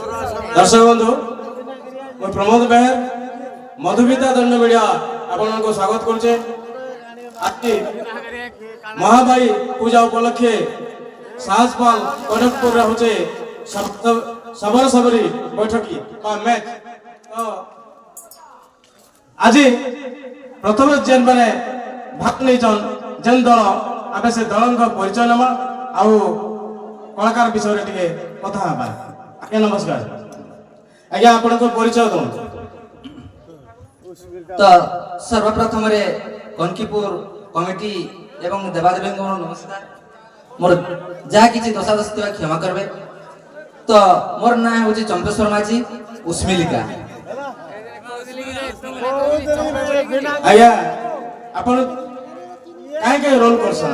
दर्शक बंधु मैं प्रमोद बेहर मधुमिता दंड मीडिया आपण को स्वागत करछे। आज महाबाई पूजा उपलक्षे साहसपाल कनकपुर होचे सबर सबरी बैठकी मैच तो आज प्रथम जेन मैंने भाग नहीं जेन दल आम से दल परिचय नमा आउ कलाकार विषय टे कथा आज्ञा नमस्कार आज्ञा आपण परिचय दो। तो सर्वप्रथम कनकीपुर कमिटी एवं देवादेवी नमस्कार मोर जहाँ किसी दोषादोष थी क्षमा करबे। तो मोर ना हूँ चंपेश्वर माझी उस्मिलिका। आज्ञा आपण काहे के रोल करसन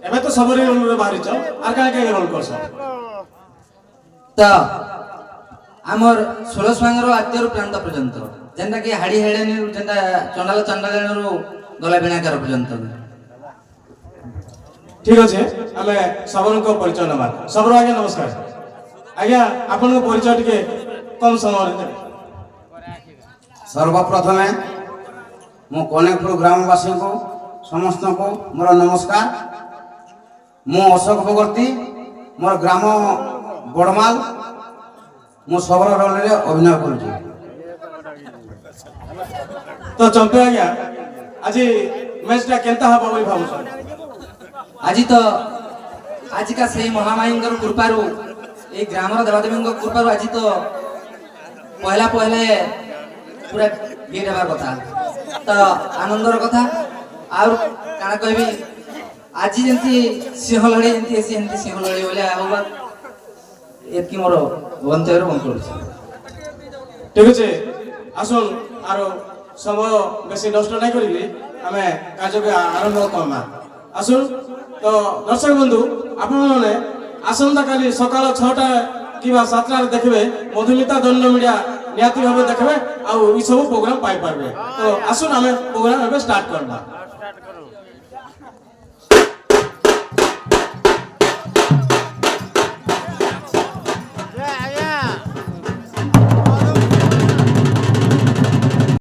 एबे तो सबरी रोल रे बाहरी छ आर काहे के रोल करसन। तो आमर 16 स्वांगर आद्यरु प्रांत पर्यंत जेंटा कि हाड़ी हेड़ेनी जेंटा चंडाल चंडालनु गला बिणाकार पर्यंत। ठीक अच्छे आम सबन को परिचय नवा सब आज्ञा नमस्कार आज्ञा आपण को परिचय टिके कम समय सर्वप्रथमे मो कनेकपुर ग्रामवासी को समस्त को मोर नमस्कार। मो अशोक भगवती मोर ग्राम बड़माल मो सबर रोल रे अभिनय करूची। तो चंपे आज्ञा आज मैच टा केनता हबो बोली भाबुछ। आज का सही महामाई कृपारू ये ग्राम देवादेवी कृपारू आज तो पहला पूरा भीड़ हबार कथा तो आनंदर कथा और काना कहबी आज जंती सिंह लड़ी जंती सिंह लड़ी बोले होबा एतकी मोर बंतर बंद करूछ। ठीक अच्छे आसन आरो समय बेसी नष्ट नहीं करी आम कार्य के आरंभ करमा आसन। तो दर्शक बंधु आपने आसंता काली सकाल 6टा कि 7टा देखबे मधुमिता दंड मीडिया निहाती भाव देखबे आ सब प्रोग्राम पाई पारबे। तो आसन आम प्रोग्राम स्टार्ट करबा।